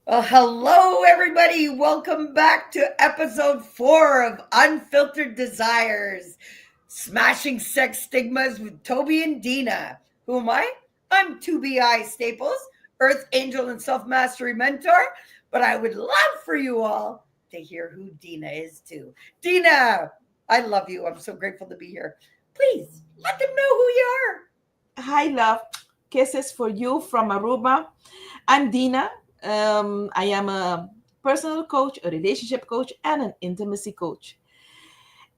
Well, hello, everybody. Welcome back to episode 4 of Unfiltered Desires, Smashing Sex Stigmas with Tobi and Dina. Who am I? I'm Tobi Staples, Earth Angel and Self Mastery Mentor, but I would love for you all to hear who Dina is too. Dina, I love you. I'm so grateful to be here. Please let them know who you are. Hi, love. Kisses for you from Aruba. I'm Dina. I am a personal coach, a relationship coach, and an intimacy coach.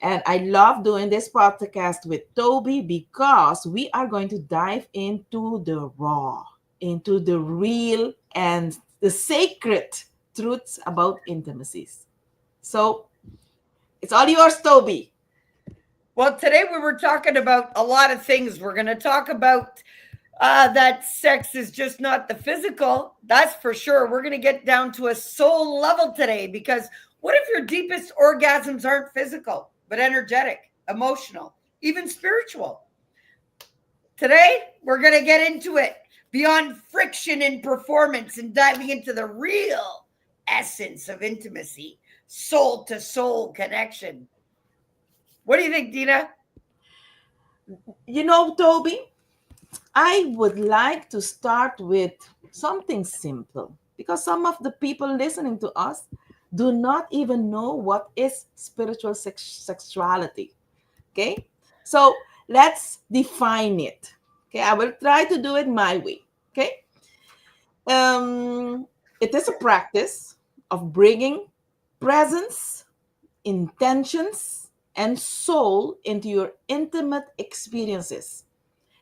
And I love doing this podcast with Toby because we are going to dive into the raw, into the real, and the sacred truths about intimacies. So it's all yours, Toby. Well, today we were talking about a lot of things. We're going to talk about that sex is just not the physical. That's for sure. We're going to get down to a soul level today because what if your deepest orgasms aren't physical, but energetic, emotional, even spiritual? Today, we're going to get into it beyond friction and performance and diving into the real essence of intimacy, soul to soul connection. What do you think, Dina? You know, Toby, I would like to start with something simple because some of the people listening to us do not even know what is spiritual sexuality. Okay, so let's define it. Okay, I will try to do it my way. Okay, it is a practice of bringing presence, intentions, and soul into your intimate experiences.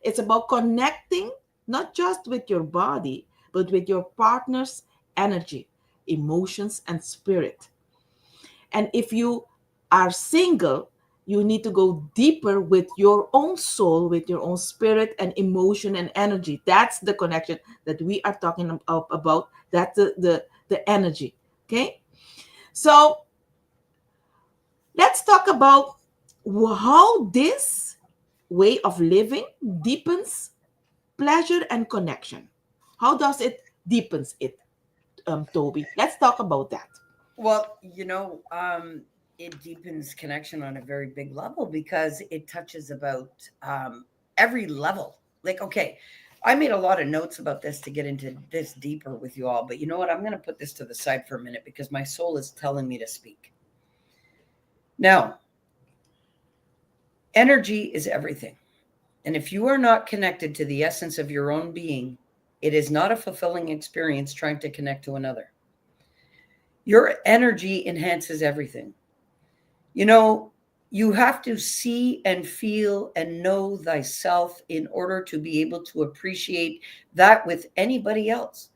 It's about connecting not just with your body, but with your partner's energy, emotions, and spirit. And if you are single, you need to go deeper with your own soul, with your own spirit and emotion and energy. That's the connection that we are talking about. That's the energy. Okay. So let's talk about how this way of living deepens pleasure and connection. How does it deepens it, Toby? Let's talk about that. Well, it deepens connection on a very big level because it touches about every level. Like, okay, I made a lot of notes about this to get into this deeper with you all, but you know what? I'm going to put this to the side for a minute because my soul is telling me to speak. Now, energy is everything. And if you are not connected to the essence of your own being, it is not a fulfilling experience trying to connect to another. Your energy enhances everything. You know, you have to see and feel and know thyself in order to be able to appreciate that with anybody else.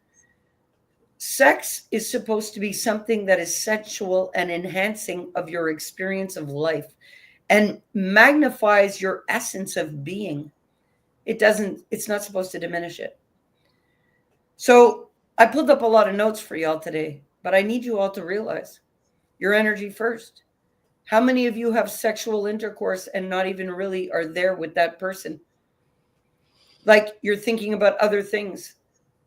Sex is supposed to be something that is sensual and enhancing of your experience of life and magnifies your essence of being. It's not supposed to diminish it. So I pulled up a lot of notes for y'all today, but I need you all to realize your energy first. How many of you have sexual intercourse and not even really are there with that person? Like you're thinking about other things.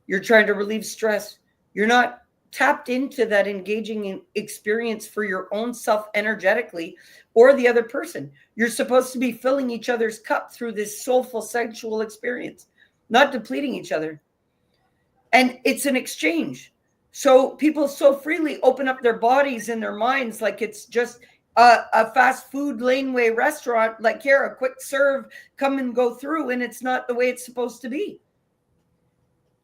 You're trying to relieve stress. You're not tapped into that engaging experience for your own self energetically or the other person. You're supposed to be filling each other's cup through this soulful sexual experience, not depleting each other. And it's an exchange. So people so freely open up their bodies and their minds like it's just a fast food laneway restaurant, like here, a quick serve, come and go through, and it's not the way it's supposed to be.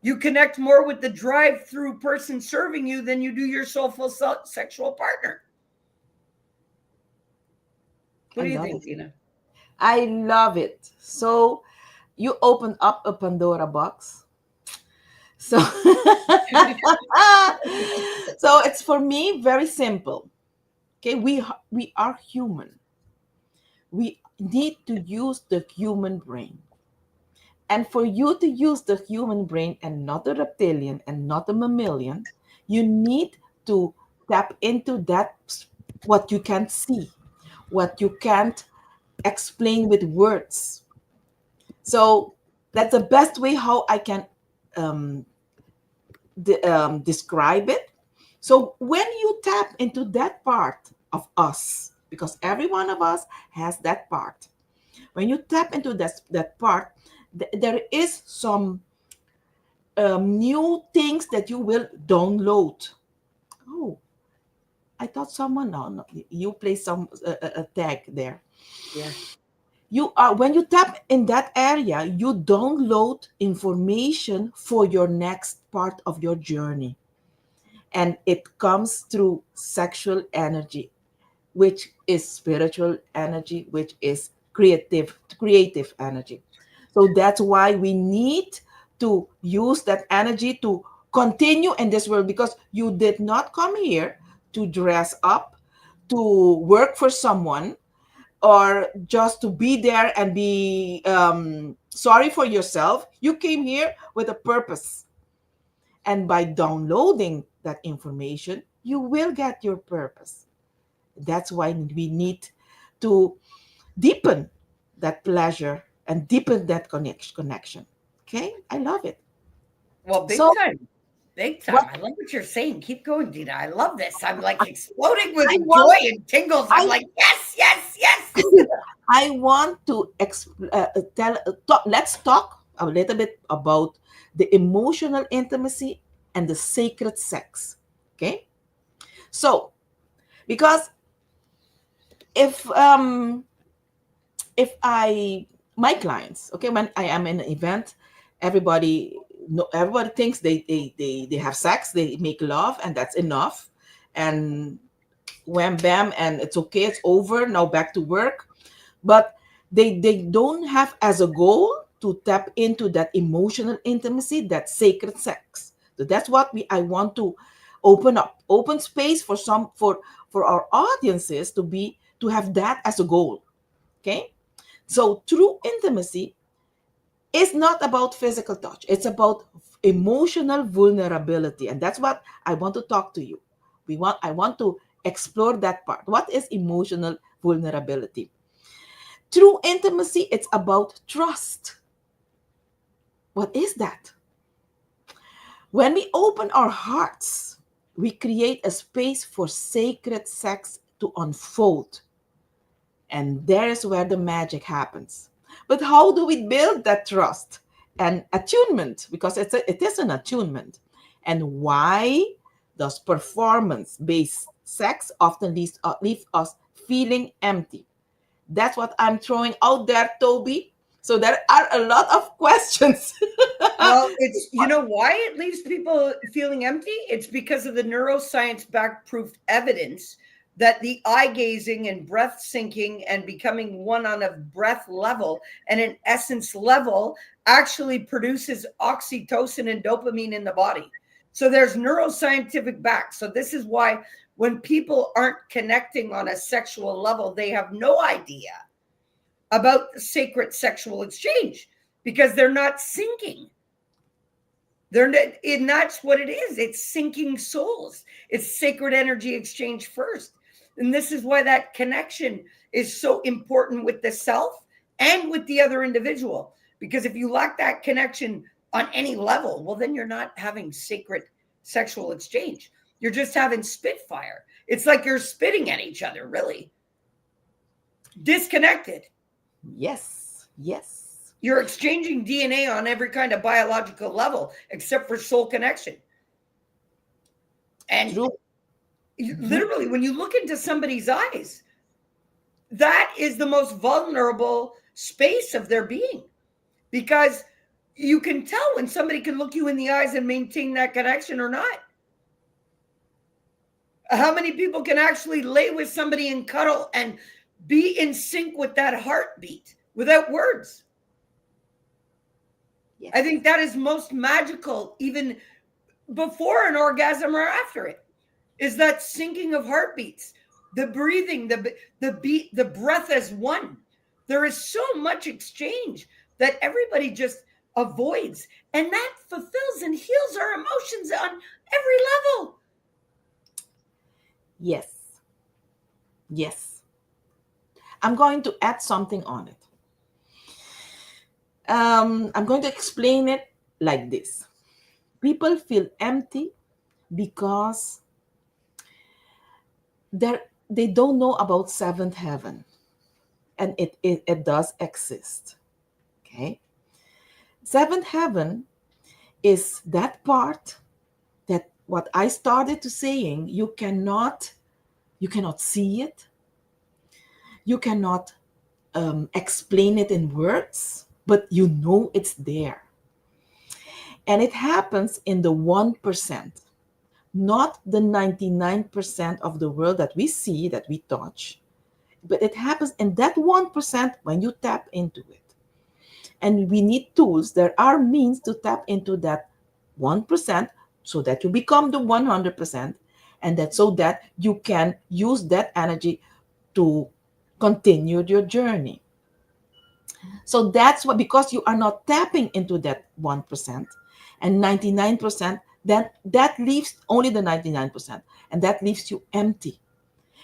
You connect more with the drive-through person serving you than you do your soulful sexual partner. What I do you love think, it. Dina? I love it. So you opened up a Pandora box. So so it's for me very simple. Okay, we are human. We need to use the human brain. And for you to use the human brain and not a reptilian and not a mammalian, you need to tap into that what you can't see, what you can't explain with words. So that's the best way how I can describe it. So when you tap into that part of us, because every one of us has that part, when you tap into that part, there is some new things that you will download. Oh, I thought someone, no, you play some a tag there. Yeah. You are, when you tap in that area, you download information for your next part of your journey, and it comes through sexual energy, which is spiritual energy, which is creative energy. So that's why we need to use that energy to continue in this world, because you did not come here to dress up, to work for someone, or just to be there and be sorry for yourself. You came here with a purpose. And by downloading that information, you will get your purpose. That's why we need to deepen that pleasure and deepen that connection. Okay, I love it. Well, big So time. Big what time. I love what you're saying. Keep going, Dina. I love this. I'm like exploding with I joy want, and tingles. I'm I like, yes, yes, yes. I want to let's talk a little bit about the emotional intimacy and the sacred sex. Okay, so because if um if I my clients, okay, when I am in an event, everybody no everybody thinks they have sex, they make love, and that's enough, and wham bam, and it's okay, it's over, now back to work. But they don't have as a goal to tap into that emotional intimacy, that sacred sex. So that's what we I want to open space for some for our audiences to have that as a goal. Okay, so true intimacy is not about physical touch. It's about emotional vulnerability. And that's what I want to talk to you. I want to explore that part. What is emotional vulnerability? True intimacy, it's about trust. What is that? When we open our hearts, we create a space for sacred sex to unfold. And there is where the magic happens. But how do we build that trust and attunement? Because it is an attunement. And why does performance-based sex often leave us feeling empty? That's what I'm throwing out there, Toby. So there are a lot of questions. Well, it's, you know why it leaves people feeling empty? It's because of the neuroscience back proof evidence that the eye gazing and breath sinking and becoming one on a breath level and an essence level actually produces oxytocin and dopamine in the body. So there's neuroscientific back. So this is why when people aren't connecting on a sexual level, they have no idea about the sacred sexual exchange because they're not syncing. And that's what it is. It's syncing souls. It's sacred energy exchange first. And this is why that connection is so important with the self and with the other individual. Because if you lack that connection on any level, well, then you're not having sacred sexual exchange. You're just having spitfire. It's like you're spitting at each other, really. Disconnected. Yes, yes. You're exchanging DNA on every kind of biological level except for soul connection. And True. literally, when you look into somebody's eyes, that is the most vulnerable space of their being because you can tell when somebody can look you in the eyes and maintain that connection or not. How many people can actually lay with somebody and cuddle and be in sync with that heartbeat without words? Yes. I think that is most magical, even before an orgasm or after it, is that syncing of heartbeats, the breathing, the beat, the breath as one. There is so much exchange that everybody just avoids, and that fulfills and heals our emotions on every level. Yes. Yes. I'm going to add something on it. I'm going to explain it like this. People feel empty because they don't know about seventh heaven, and it does exist. Okay, seventh heaven is that part that what I started to saying, you cannot see it, you cannot explain it in words, but you know it's there. And it happens in the 1%, not the 99% of the world that we see, that we touch, but it happens in that 1% when you tap into it. And we need tools. There are means to tap into that 1% so that you become the 100%, and that so that you can use that energy to continue your journey. So that's what, because you are not tapping into that 1% and 99%, then that leaves only the 99%, and that leaves you empty.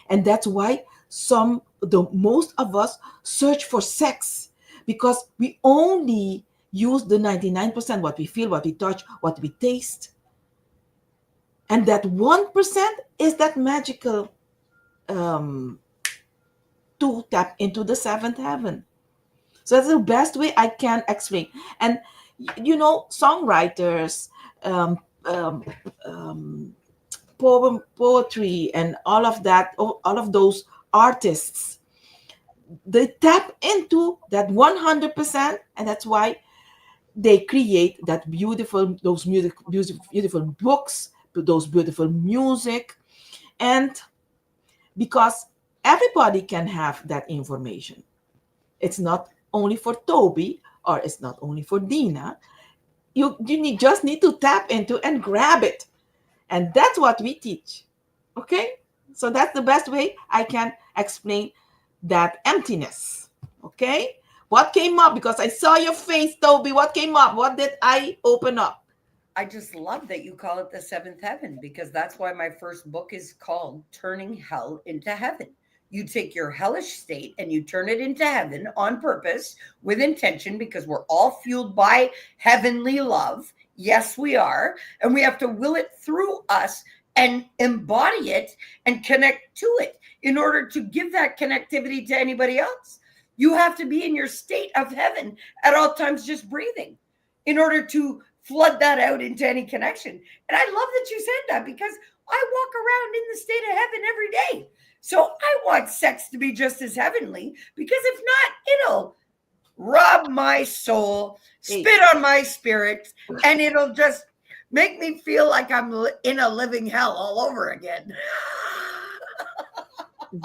And that's why the most of us search for sex, because we only use the 99%, what we feel, what we touch, what we taste. And that 1% is that magical to tap into the seventh heaven. So that's the best way I can explain. And songwriters, um, um, um, poetry, and all of that, all of those artists, they tap into that 100%, and that's why they create that those beautiful books, those beautiful music. And because everybody can have that information, it's not only for Tobi, or it's not only for Dina. Just need to tap into and grab it, and that's what we teach. Okay, so that's the best way I can explain that emptiness. Okay, what came up? Because I saw your face, Tobi. What came up? What did I open up? I just love that you call it the seventh heaven, because that's why my first book is called Turning Hell into Heaven. You take your hellish state and you turn it into heaven on purpose, with intention, because we're all fueled by heavenly love. Yes, we are. And we have to will it through us and embody it and connect to it in order to give that connectivity to anybody else. You have to be in your state of heaven at all times, just breathing, in order to flood that out into any connection. And I love that you said that, because I walk around in the state of heaven every day. So I want sex to be just as heavenly, because if not, it'll rob my soul, spit on my spirit, and it'll just make me feel like I'm in a living hell all over again.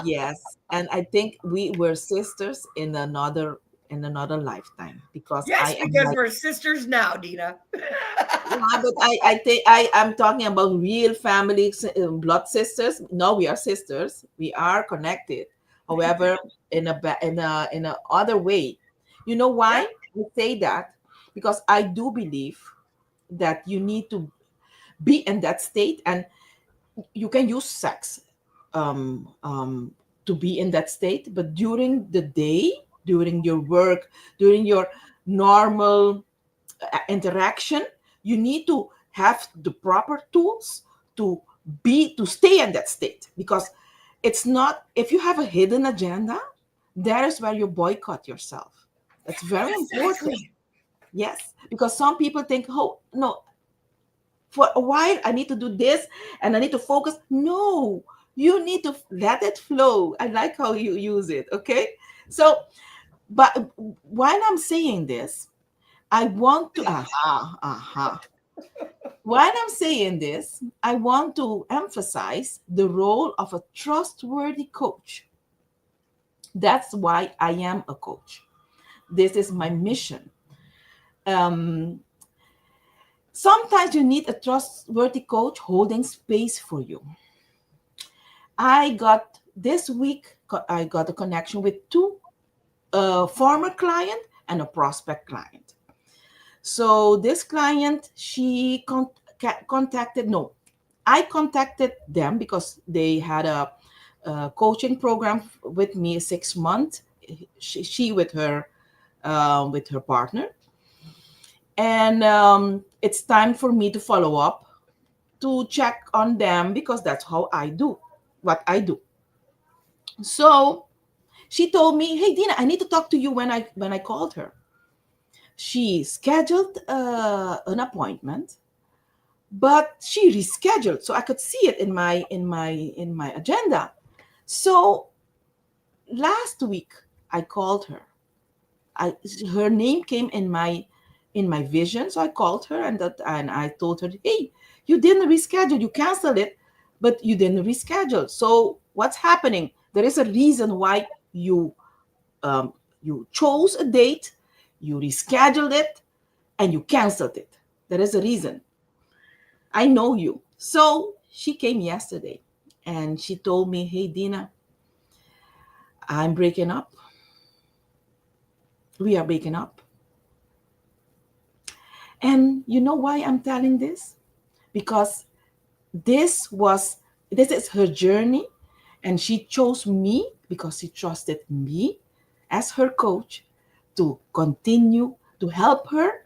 Yes, and I think we were sisters in another lifetime, because Yes, I am because like, we're sisters now, Dina. yeah, but I think I'm talking about real family, blood sisters. No, we are sisters. We are connected. However, in a other way. You know Yeah. why I say that? Because I do believe that you need to be in that state, and you can use sex um, um, to be in that state. But during the day, during your work, during your normal interaction, you need to have the proper tools to stay in that state. Because it's not, if you have a hidden agenda, that is where you boycott yourself. That's very important. Exactly. Yes, because some people think, oh no, for a while I need to do this and I need to focus. No, you need to let it flow. I like how you use it. Okay, so but while I'm saying this, I want to while I'm saying this, I want to emphasize the role of a trustworthy coach. That's why I am a coach. This is my mission. Um, Sometimes you need a trustworthy coach holding space for you. I got this week, I got a connection with two former client and a prospect client. So this client, contacted, no, I contacted them because they had a coaching program with me 6 months. She with her partner, and it's time for me to follow up to check on them, because that's how I do what I do. So she told me, "Hey Dina, I need to talk to you." When I called her, she scheduled an appointment, but she rescheduled, so I could see it in my agenda. So last week I called her. I Her name came in my vision, so I called her, and I told her, "Hey, you didn't reschedule. You canceled it, but you didn't reschedule. So what's happening? There is a reason why you chose a date, you rescheduled it, and you canceled it. There is a reason. I know you." So she came yesterday, and she told me, "Hey Dina, I'm breaking up. We are breaking up." And you know why I'm telling this? Because this was this is her journey, and she chose me because she trusted me as her coach to continue to help her,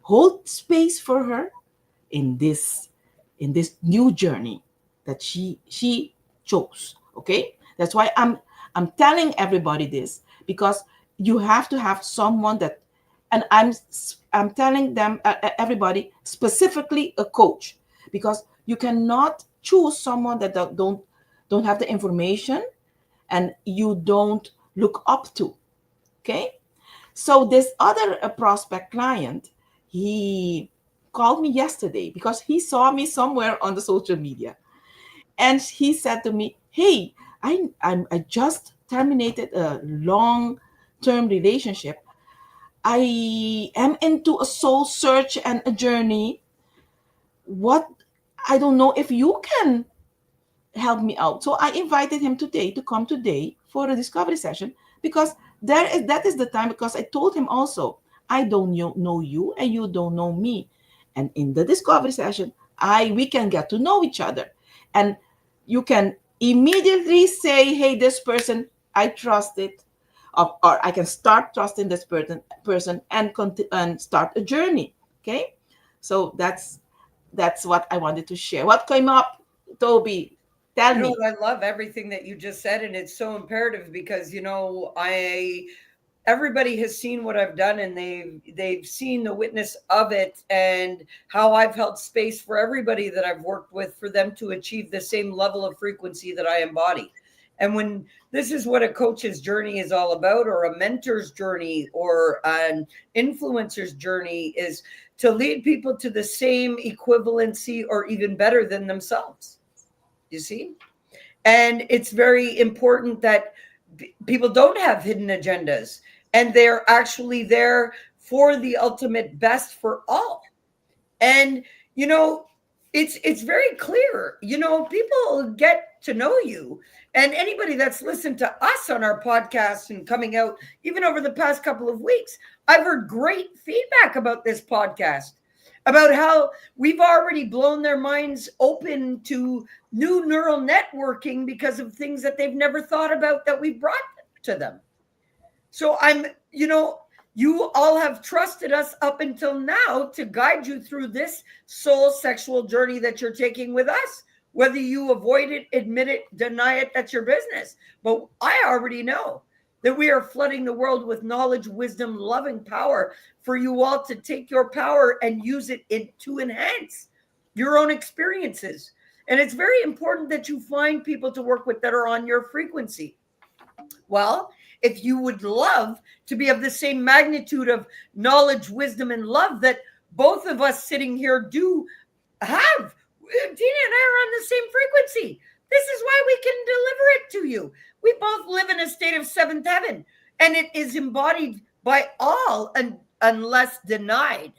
hold space for her in this new journey that she chose. Okay, that's why I'm telling everybody this, because you have to have someone that, and I'm telling them, everybody, specifically a coach, because you cannot choose someone that don't have the information and you don't look up to. Okay, so this other prospect client, he called me yesterday because he saw me somewhere on the social media, and he said to me, "Hey, I just terminated a long-term relationship. I am into a soul search and a journey. What I don't know if you can help me out." So I invited him today to come today for a discovery session, because that is the time, because I told him also, I don't know you and you don't know me. And in the discovery session, I we can get to know each other. And you can immediately say, "Hey, this person, I trust it." Or I can start trusting this person and start a journey. Okay? So that's what I wanted to share. What came up, Toby? Tell You know me. what? I love everything that you just said, and it's so imperative because I everybody has seen what I've done, and they've seen the witness of it, and how I've held space for everybody that I've worked with for them to achieve the same level of frequency that I embody. And when this is what a coach's journey is all about, or a mentor's journey, or an influencer's journey, is to lead people to the same equivalency or even better than themselves. You see? And it's very important that people don't have hidden agendas, and they're actually there for the ultimate best for all. And you know it's very clear. People get to know you, and anybody that's listened to us on our podcast and coming out even over the past couple of weeks, I've heard great feedback about this podcast, about how we've already blown their minds open to new neural networking because of things that they've never thought about that we brought to them. So you all have trusted us up until now to guide you through this soul sexual journey that you're taking with us. Whether you avoid it, admit it, deny it, that's your business. But I already know that we are flooding the world with knowledge, wisdom, loving power for you all to take your power and use it to enhance your own experiences. And it's very important that you find people to work with that are on your frequency. Well, if you would love to be of the same magnitude of knowledge, wisdom, and love that both of us sitting here do have, Dina and I are on the same frequency. This is why we can deliver it to you. We both live in a state of seventh heaven, and it is embodied by all unless denied.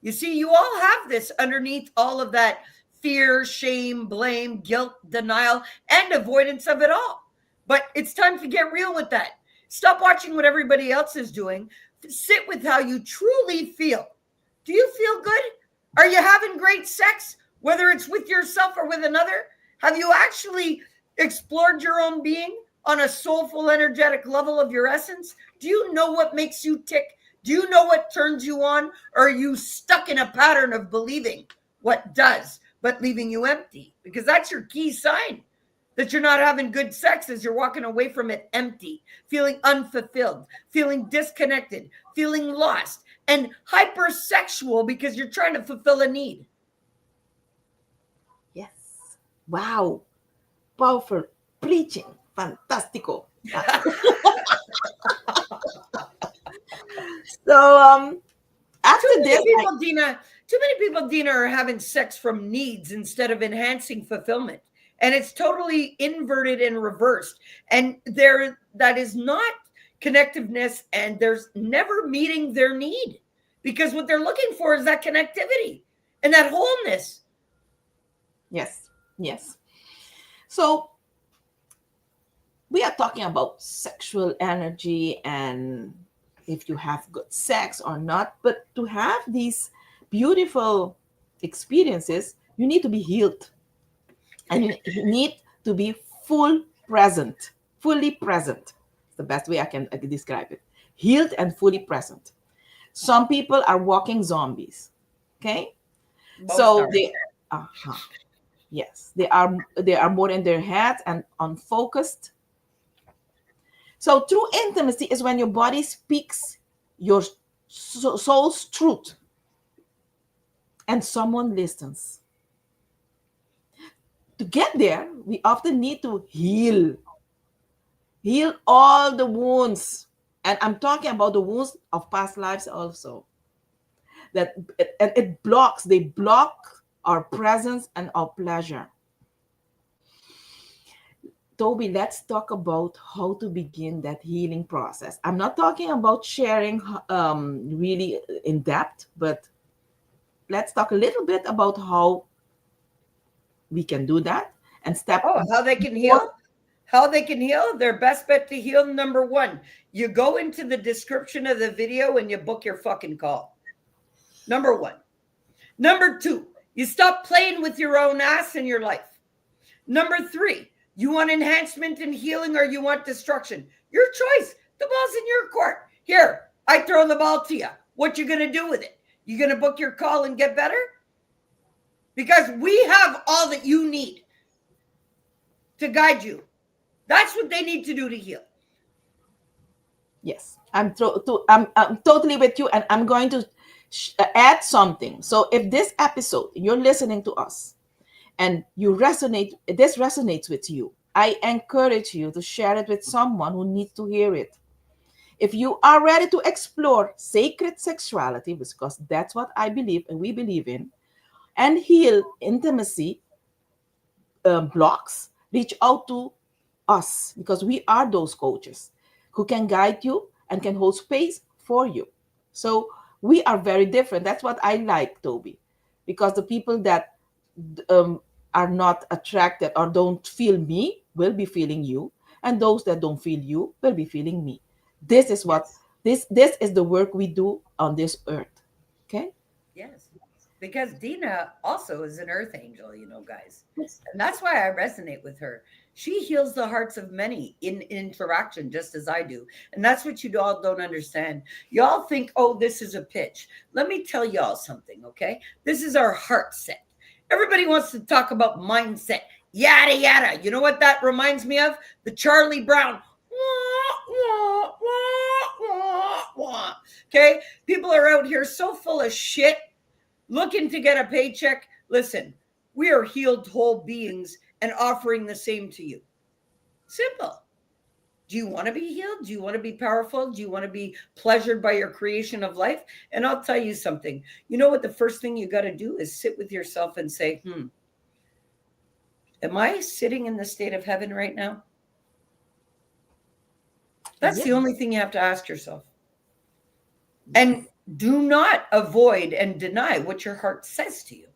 You see, you all have this underneath all of that fear, shame, blame, guilt, denial, and avoidance of it all. But it's time to get real with that. Stop watching what everybody else is doing. Sit with how you truly feel. Do you feel good? Are you having great sex, whether it's with yourself or with another? Have you actually explored your own being on a soulful, energetic level of your essence? Do you know what makes you tick? Do you know what turns you on? Or are you stuck in a pattern of believing what does, but leaving you empty? Because that's your key sign. that you're not having good sex is you're walking away from it empty, feeling unfulfilled, feeling disconnected, feeling lost, and hypersexual because you're trying to fulfill a need. Yes. Wow. Powerful preaching. Fantastico. So after Too this, many people, Dina, too many people, Dina, are having sex from needs instead of enhancing fulfillment. And it's totally inverted and reversed. And that is not connectiveness, and there's never meeting their need, because what they're looking for is that connectivity and that wholeness. yes, yes. So we are talking about sexual energy and if you have good sex or not. But to have these beautiful experiences, you need to be healed. And you need to be fully present. It's the best way I can describe it. Healed and fully present. Some people are walking zombies. Okay? Most So are. yes, they are more in their heads and unfocused. So true intimacy is when your body speaks your soul's truth and someone listens. To get there, we often need to heal all the wounds. And I'm talking about the wounds of past lives also. They block our presence and our pleasure. Tobi, let's talk about how to begin that healing process. I'm not talking about sharing really in depth, but let's talk a little bit about how we can do that and how they can heal. How they can heal. Their best bet to heal, number one, you go into the description of the video and you book your fucking call. Number one. Number two, you stop playing with your own ass in your life. Number three, you want enhancement and healing or you want destruction? Your choice. The ball's in your court. Here, I throw the ball to you. What you gonna do with it? You gonna book your call and get better? Because we have all that you need to guide you. That's what they need to do to heal. Yes, I'm totally with you, and I'm going to add something. So if this episode, you're listening to us, and this resonates with you, I encourage you to share it with someone who needs to hear it. If you are ready to explore sacred sexuality, because that's what I believe and we believe in, and heal intimacy blocks, reach out to us, because we are those coaches who can guide you and can hold space for you. So we are very different. That's what I like, Tobi, because the people that are not attracted or don't feel me will be feeling you, and those that don't feel you will be feeling me. This is what this is the work we do on this earth. Okay? Yes. Because Dina also is an earth angel, guys. And that's why I resonate with her. She heals the hearts of many in interaction, just as I do. And that's what you all don't understand. Y'all think, oh, this is a pitch. Let me tell y'all something, okay? This is our heart set. Everybody wants to talk about mindset, yada, yada. You know what that reminds me of? The Charlie Brown. Okay? People are out here so full of shit, looking to get a paycheck. Listen, we are healed whole beings and offering the same to you. Simple. Do you want to be healed? Do you want to be powerful? Do you want to be pleasured by your creation of life? And I'll tell you something. You know what? The first thing you got to do is sit with yourself and say, am I sitting in the state of heaven right now? That's the only thing you have to ask yourself. And do not avoid and deny what your heart says to you.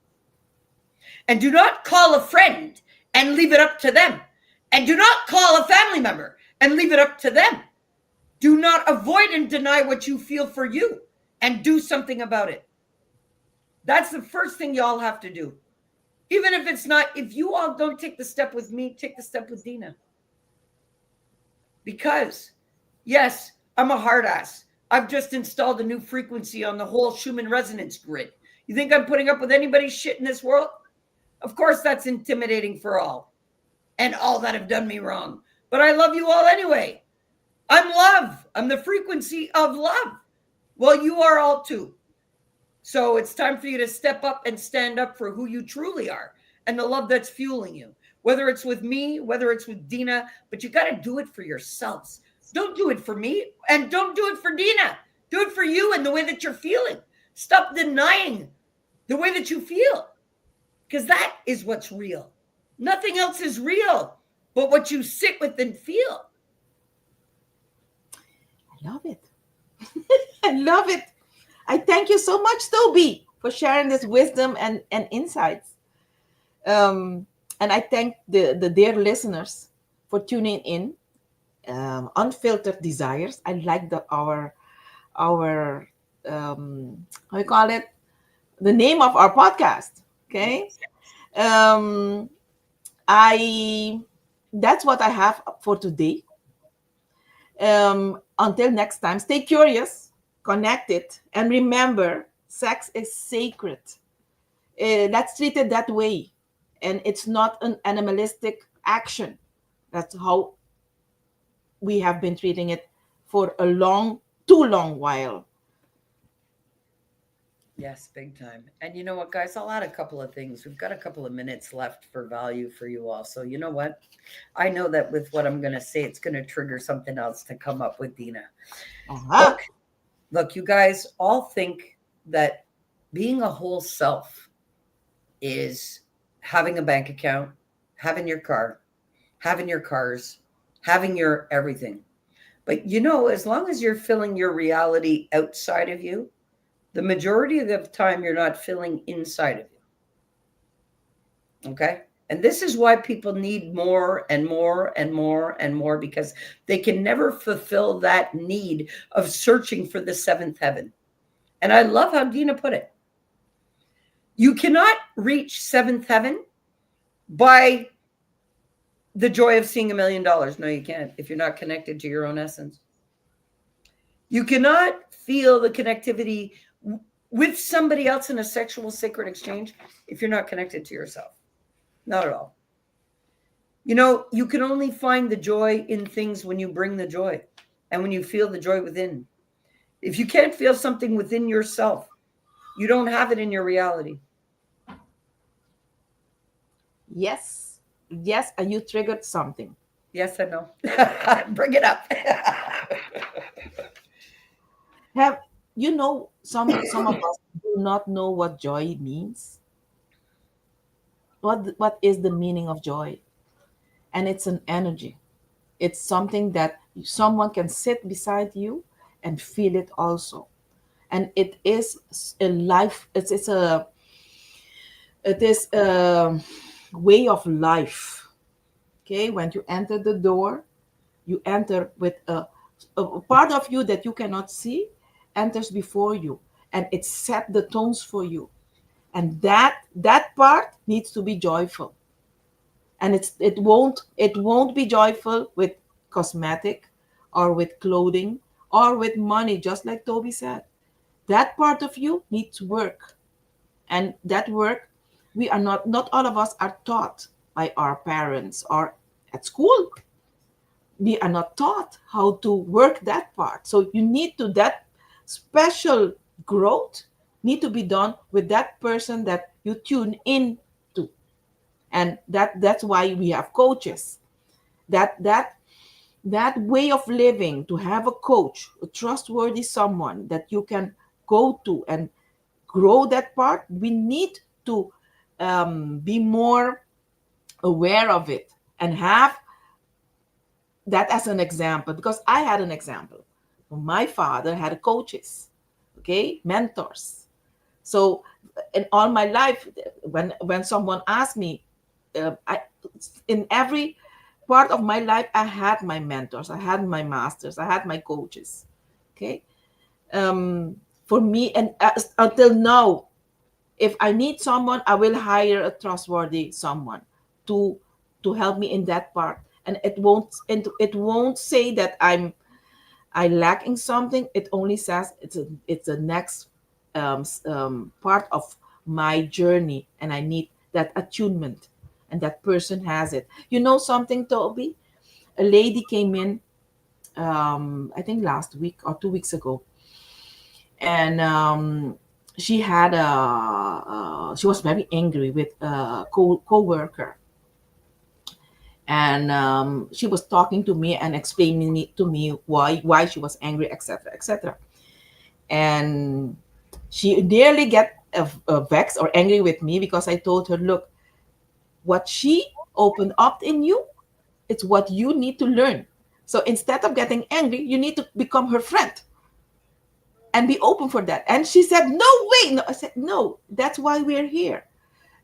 And do not call a friend and leave it up to them. And do not call a family member and leave it up to them. Do not avoid and deny what you feel for you and do something about it. That's the first thing y'all have to do. Even if it's not, if you all don't take the step with me, take the step with Dina. Because, yes, I'm a hard ass. I've just installed a new frequency on the whole Schumann resonance grid. You think I'm putting up with anybody's shit in this world? Of course, that's intimidating for all. and all that have done me wrong. But I love you all anyway. I'm love. I'm the frequency of love. Well, you are all too. So it's time for you to step up and stand up for who you truly are and the love that's fueling you. Whether it's with me, whether it's with Dina, but you got to do it for yourselves. Don't do it for me, and don't do it for Dina. Do it for you and the way that you're feeling. Stop denying the way that you feel, because that is what's real. Nothing else is real but what you sit with and feel. I love it. I love it. I thank you so much, Tobi, for sharing this wisdom and insights. And I thank the dear listeners for tuning in. Unfiltered Desires. I like our how you call it, the name of our podcast. Okay. I That's what I have for today. Until next time, stay curious, connected, and remember, sex is sacred. Let's treat it that way. And it's not an animalistic action. That's how we have been treating it for too long while. Yes, big time. And you know what, guys? I'll add a couple of things. We've got a couple of minutes left for value for you all. So you know what? I know that with what I'm going to say, it's going to trigger something else to come up with Dina. Uh-huh. Look, you guys all think that being a whole self is having a bank account, having your car, having your cars, having your everything. But you know, as long as you're filling your reality outside of you, the majority of the time you're not filling inside of you. Okay? And this is why people need more and more and more and more, because they can never fulfill that need of searching for the seventh heaven. And I love how Dina put it. You cannot reach seventh heaven by the joy of seeing $1 million. No, you can't, if you're not connected to your own essence. You cannot feel the connectivity with somebody else in a sexual sacred exchange if you're not connected to yourself. Not at all. You know, you can only find the joy in things when you bring the joy and when you feel the joy within. If you can't feel something within yourself, you don't have it in your reality. Yes. Yes. And you triggered something. Yes, I know. Bring it up. Have you know, some of us do not know what joy means. What is the meaning of joy? And it's an energy. It's something that someone can sit beside you and feel it also. And it is a life. It is a way of life. Okay, when you enter the door, you enter with a part of you that you cannot see enters before you, and it set the tones for you. And that part needs to be joyful. And it won't be joyful with cosmetic or with clothing or with money, just like Tobi said. That part of you needs work. And that work, we are not all of us are taught by our parents or at school. We are not taught how to work that part. So you need to, that special growth need to be done with that person that you tune in to. And that's why we have coaches. That way of living, to have a coach, a trustworthy someone that you can go to and grow that part, we need to be more aware of it and have that as an example. Because I had an example. My father had coaches, okay, mentors. So in all my life, when someone asked me, in every part of my life, I had my mentors, I had my masters, I had my coaches. Okay, for me, and until now, if I need someone, I will hire a trustworthy someone to help me in that part. And it won't say that I lacking something. It only says it's a next part of my journey, and I need that attunement. and that person has it. You know something, Toby? A lady came in, I think last week or 2 weeks ago, and she had she was very angry with a co-worker, and she was talking to me and explaining to me why she was angry, etc., etc. And she nearly get vexed or angry with me because I told her, look, what she opened up in you, it's what you need to learn. So instead of getting angry, you need to become her friend and be open for that. And she said, no way. No, I said, no, that's why we're here.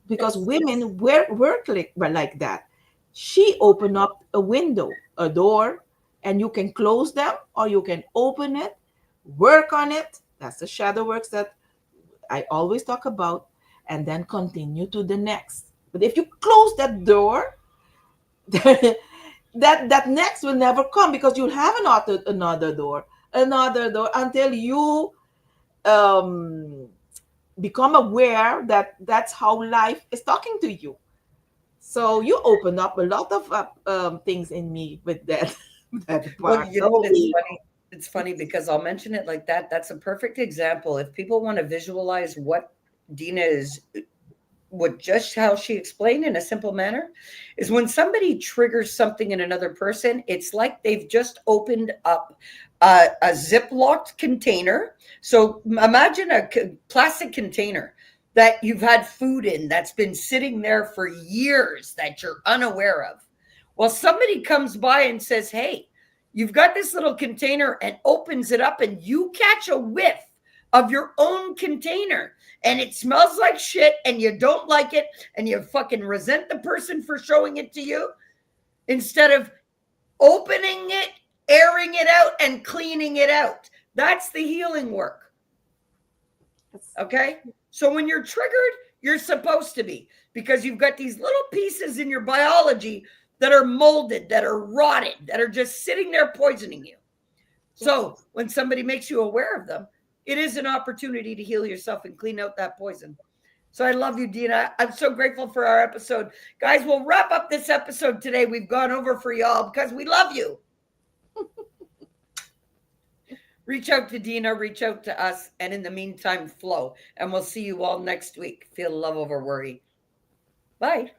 Because Yes. women work like that. She opened up a window, a door, and you can close them or you can open it, work on it. That's the shadow works that I always talk about, and then continue to the next. But if you close that door, that next will never come, because you'll have another door until you um become aware that that's how life is talking to you. So you open up a lot of things in me with that that Well, part. you know what? It's funny. It's funny because I'll mention it like that. That's a perfect example. If people want to visualize what Dina is, what just how she explained in a simple manner, is when somebody triggers something in another person, it's like they've just opened up a ziplocked container. So imagine a plastic container that you've had food in that's been sitting there for years that you're unaware of. Well, somebody comes by and says, hey, you've got this little container, and opens it up, and you catch a whiff of your own container, and it smells like shit, and you don't like it, and you fucking resent the person for showing it to you, instead of opening it, airing it out, and cleaning it out. That's the healing work. Okay? So when you're triggered, you're supposed to be, because you've got these little pieces in your biology that are molded, that are rotted, that are just sitting there poisoning you. So when somebody makes you aware of them, it is an opportunity to heal yourself and clean out that poison. So I love you, Dina. I'm so grateful for our episode. Guys, we'll wrap up this episode today. We've gone over for y'all because we love you. Reach out to Dina, reach out to us, and in the meantime, flow. And we'll see you all next week. Feel love over worry. Bye.